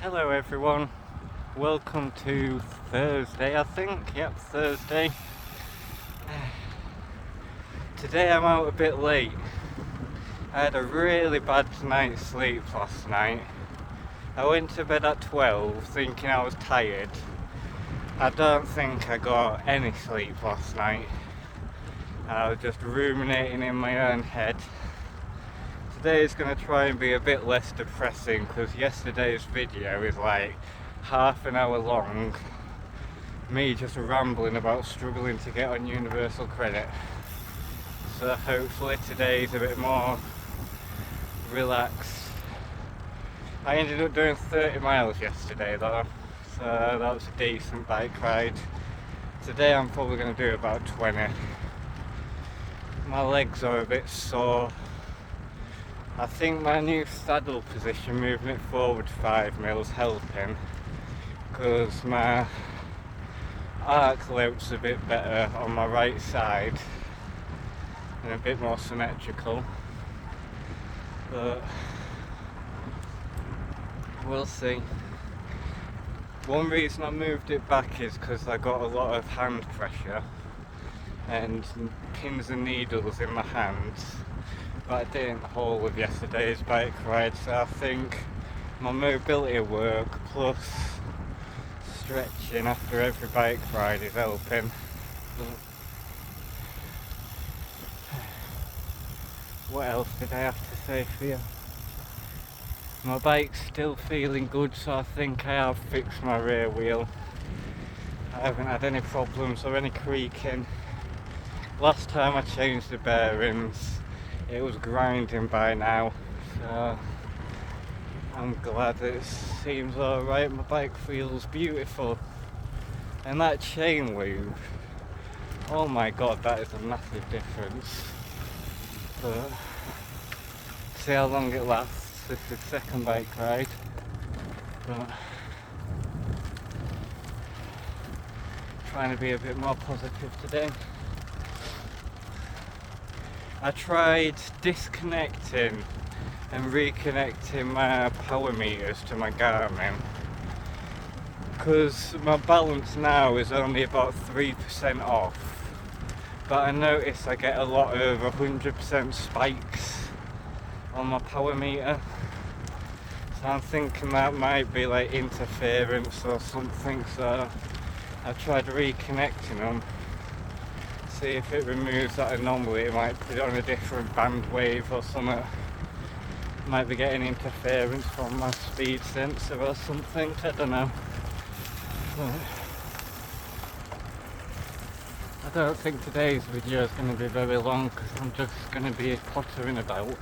Hello everyone, welcome to Thursday, I think. Yep, Thursday. Today I'm out a bit late. I had a really bad night's sleep last night. I went to bed at 12 thinking I was tired. I don't think I got any sleep last night. I was just ruminating in my own head. Today is going to try and be a bit less depressing because yesterday's video is like half an hour long. Me just rambling about struggling to get on universal credit. So hopefully today's a bit more relaxed. I ended up doing 30 miles yesterday though, so that was a decent bike ride. Today I'm probably going to do about 20. My legs are a bit sore. I think my new saddle position, moving it forward 5 mils, helping because my arc length's a bit better on my right side and a bit more symmetrical, but we'll see. One reason I moved it back is because I got a lot of hand pressure and pins and needles in my hands. But I didn't the whole of yesterday's bike ride, so I think my mobility work plus stretching after every bike ride is helping. What else did I have to say for you? My bike's still feeling good, so I think I have fixed my rear wheel. I haven't had any problems or any creaking. Last time I changed the bearings, it was grinding by now, so I'm glad it seems alright. My bike feels beautiful. And that chain loop, oh my god, that is a massive difference. But see how long it lasts. This is the second bike ride. But trying to be a bit more positive today. I tried disconnecting and reconnecting my power meters to my Garmin because my balance now is only about 3% off, but I notice I get a lot of 100% spikes on my power meter, so I'm thinking that might be like interference or something, so I tried reconnecting them. See if it removes that anomaly. It might put it on a different band wave or something. Might be getting interference from my speed sensor or something, I don't know. But I don't think today's video is going to be very long because I'm just going to be pottering about.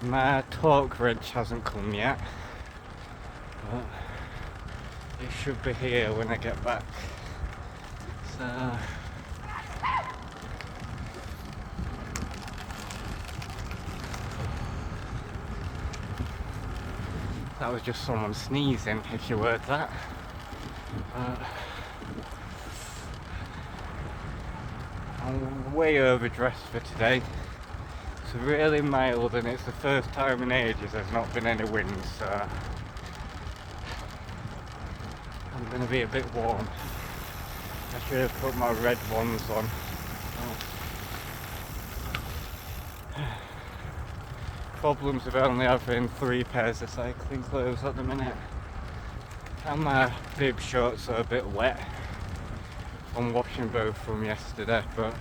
My torque wrench hasn't come yet, but it should be here when I get back. So that was just someone sneezing, if you heard that. I'm way overdressed for today. It's really mild and it's the first time in ages there's not been any wind, so I'm going to be a bit warm. I should have put my red ones on. Problems with only having 3 pairs of cycling clothes at the minute. And my bib shorts are a bit wet. I'm washing both from yesterday, but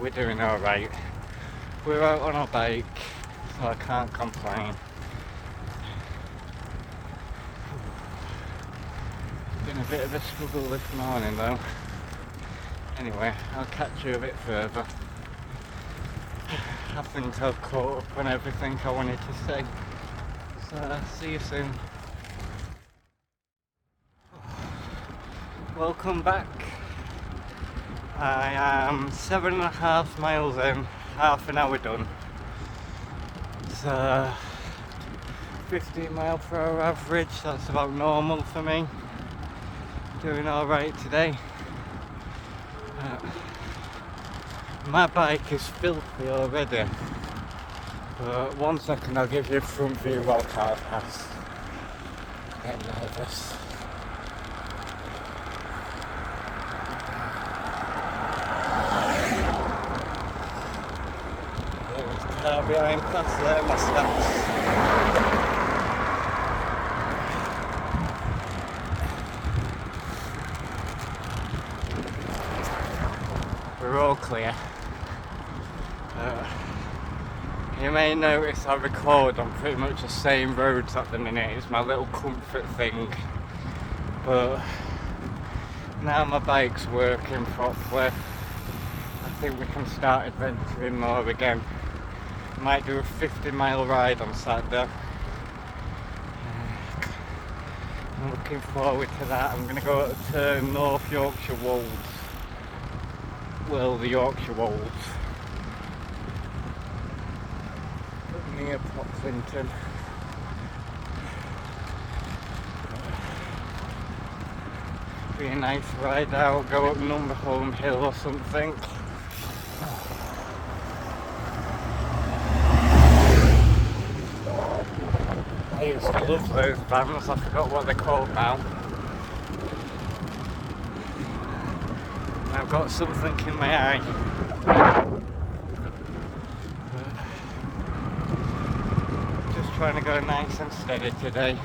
we're doing alright. We're out on our bike, so I can't complain. Been a bit of a struggle this morning though. Anyway, I'll catch you a bit further. I think I've caught up on everything I wanted to say. So, see you soon. Welcome back. I am 7.5 miles in, half an hour done. So 15 mile per hour average, that's about normal for me. Doing alright today. My bike is filthy already. But 1 second, I'll give you a front view while cars pass. Getting nervous. There's a car behind past there, my steps. We're all clear. You may notice I record on pretty much the same roads at the minute. It's my little comfort thing. But now my bike's working properly, I think we can start adventuring more again. Might do a 50-mile ride on Saturday. I'm looking forward to that. I'm going to go to North Yorkshire Wolds. Well, the Yorkshire Wolds. Near Pocklington. Be a nice ride out, go up Numberholm Hill or something. I used to love those vans, I forgot what they're called now. I've got something in my eye. Just trying to go nice and steady today.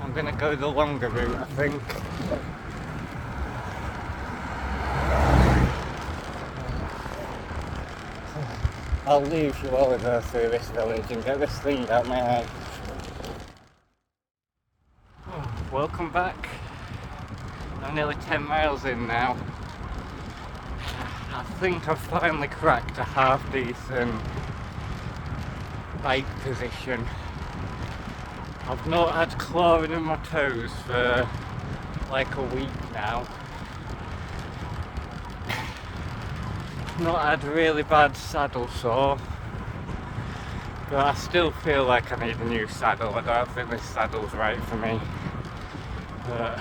I'm going to go the longer route, I think. I'll leave you all go through this village and get this thing out my eye. Welcome back. I'm nearly 10 miles in now. I think I've finally cracked a half decent bike position. I've not had clawing in my toes for like a week now. Not had really bad saddle sore, but I still feel like I need a new saddle. I don't think this saddle's right for me. But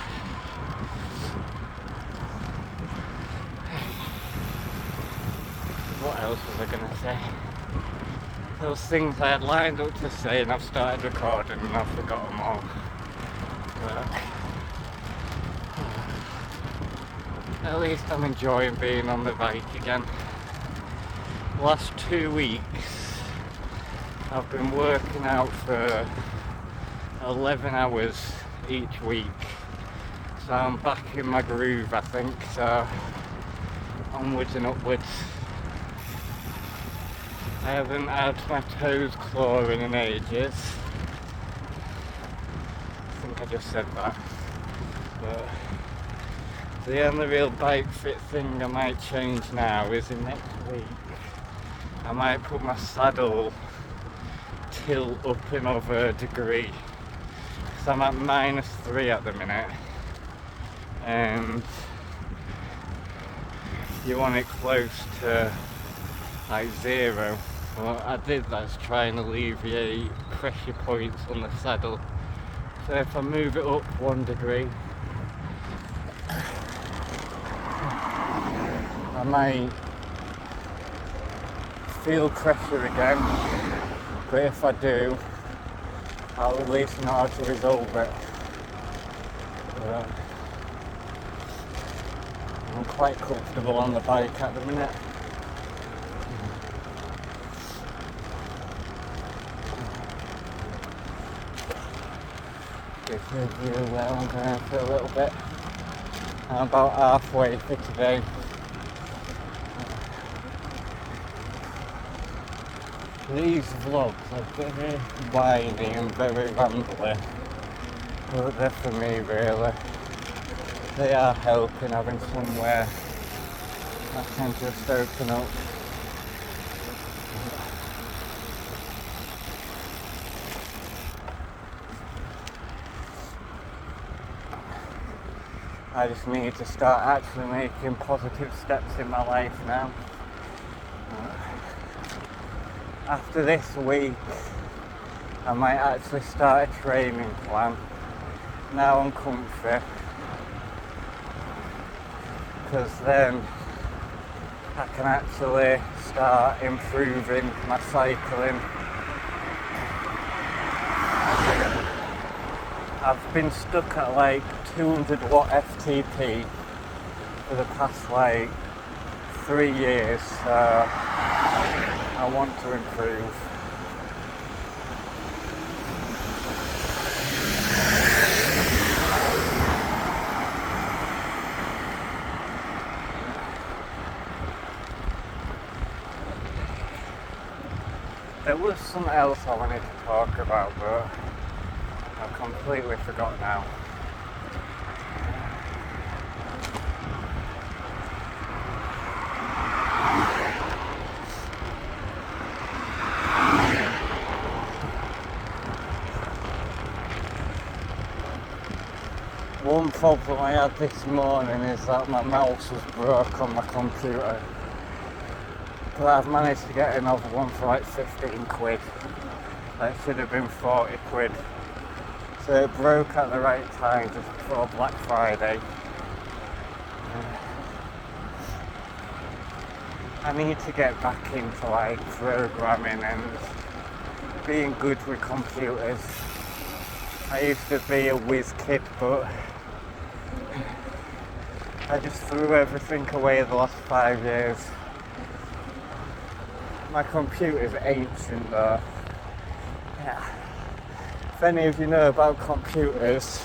what else was I gonna say? Those things I had lined up to say and I've started recording and I've forgotten them all. But at least I'm enjoying being on the bike again. Last 2 weeks I've been working out for 11 hours each week, so I'm back in my groove, I think. So onwards and upwards. I haven't had my toes clawing in ages. I think I just said that. But the only real bike fit thing I might change now is in next week. I might put my saddle tilt up another degree. Because I'm at -3 at the minute. And you want it close to like 0. What I did that's try and alleviate pressure points on the saddle. So if I move it up 1 degree, I might feel pressure again, but if I do, I'll at least know how to resolve it. I'm quite comfortable on the bike at the minute. Give you a view where I'm going for a little bit. I'm about halfway for today. These vlogs are very whiny and very rambly, but they're for me really. They are helping having somewhere I can just open up. I just need to start actually making positive steps in my life now. After this week, I might actually start a training plan. Now I'm comfy, because then I can actually start improving my cycling. I've been stuck at like 200 watt FTP for the past like 3 years, so I want to improve. There was something else I wanted to talk about, but I've completely forgot now. One problem I had this morning is that my mouse was broke on my computer. But I've managed to get another one for like 15 quid. That should have been 40 quid. So it broke at the right time just before Black Friday. I need to get back into like programming and being good with computers. I used to be a whiz kid, but I just threw everything away the last 5 years. My computer's ancient though. Yeah. If any of you know about computers,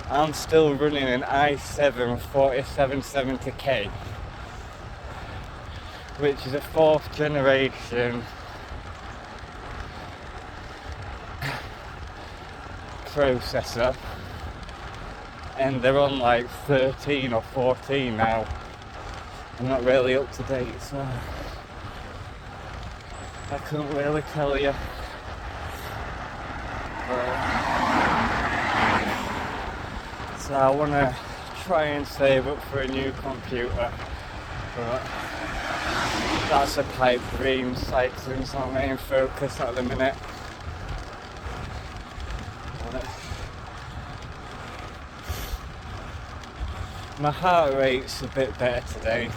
I'm still running an i7 4770K, which is a 4th generation processor, and they're on like 13 or 14 now. I'm not really up to date, so I couldn't really tell you. So I want to try and save up for a new computer, but that's a pipe dream. Cycling's my main focus at the minute. My heart rate's a bit better today.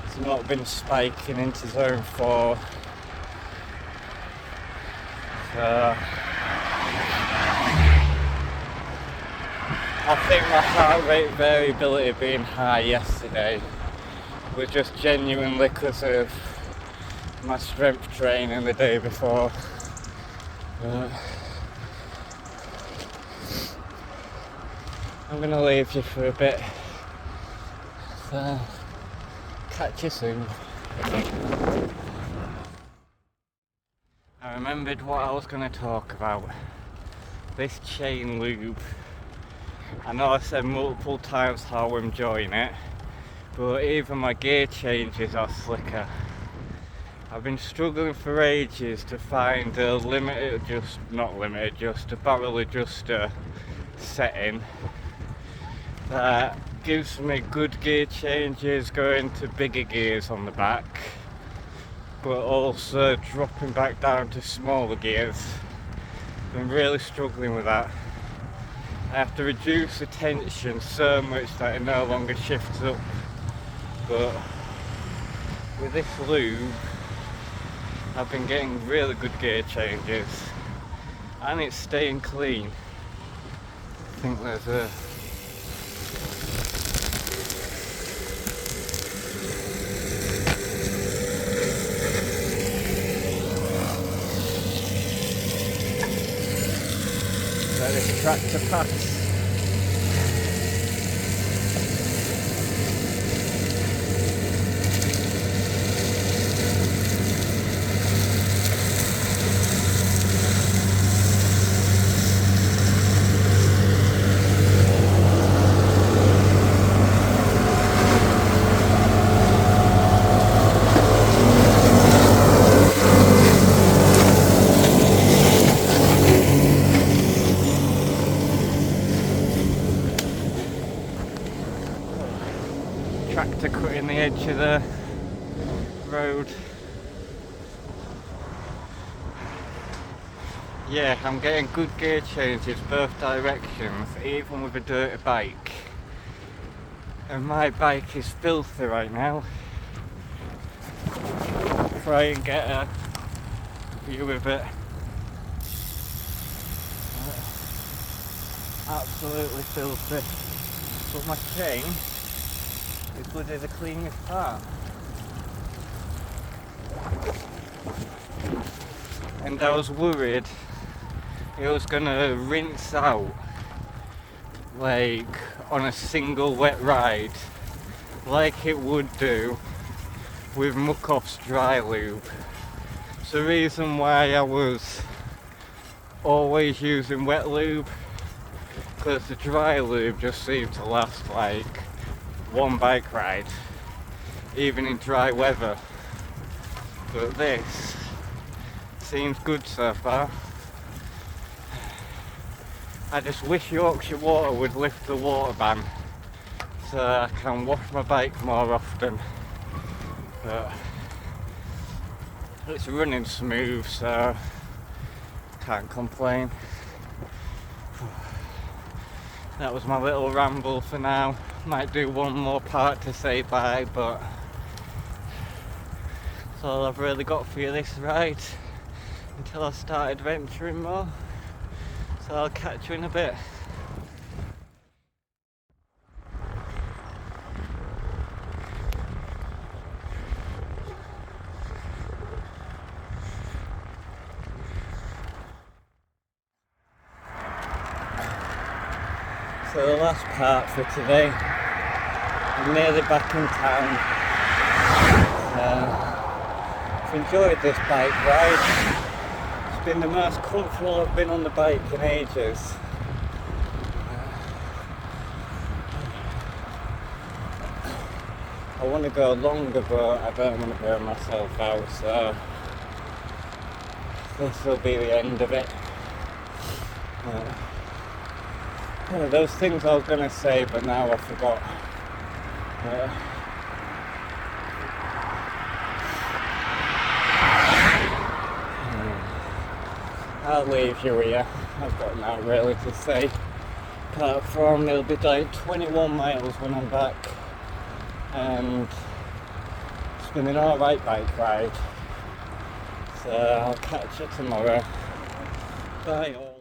It's not been spiking into zone 4. So I think my heart rate variability being high yesterday was just genuinely because of my strength training the day before. I'm gonna leave you for a bit, so catch you soon. I remembered what I was gonna talk about. This chain loop. I know I said multiple times how I'm enjoying it, but even my gear changes are slicker. I've been struggling for ages to find a a barrel adjuster setting that gives me good gear changes going to bigger gears on the back, but also dropping back down to smaller gears. I'm really struggling with that. I have to reduce the tension so much that it no longer shifts up, but with this lube I've been getting really good gear changes and it's staying clean. I think there's a this tractor pass. Tractor cutting the edge of the road. Yeah, I'm getting good gear changes both directions, even with a dirty bike. And my bike is filthy right now. try and get a view of it. Absolutely filthy. But my chain is bloody the cleanest part. And I was worried it was gonna rinse out like on a single wet ride like it would do with Muckoff's dry lube. It's the reason why I was always using wet lube, because the dry lube just seemed to last like one bike ride, even in dry weather. But this seems good so far. I just wish Yorkshire Water would lift the water ban so I can wash my bike more often. But it's running smooth, so can't complain. That was my little ramble for now. Might do one more part to say bye, but that's all I've really got for you this ride until I start adventuring more. So I'll catch you in a bit. So the last part for today, I'm nearly back in town. I've enjoyed this bike ride. It's been the most comfortable I've been on the bike in ages. I want to go longer, but I don't want to burn myself out, so this will be the end of it. Those things I was going to say, but now I forgot. I'll leave you here. I've got nothing really to say. Apart from it'll be like 21 miles when I'm back. And it's been an alright bike ride. So I'll catch you tomorrow. Bye all.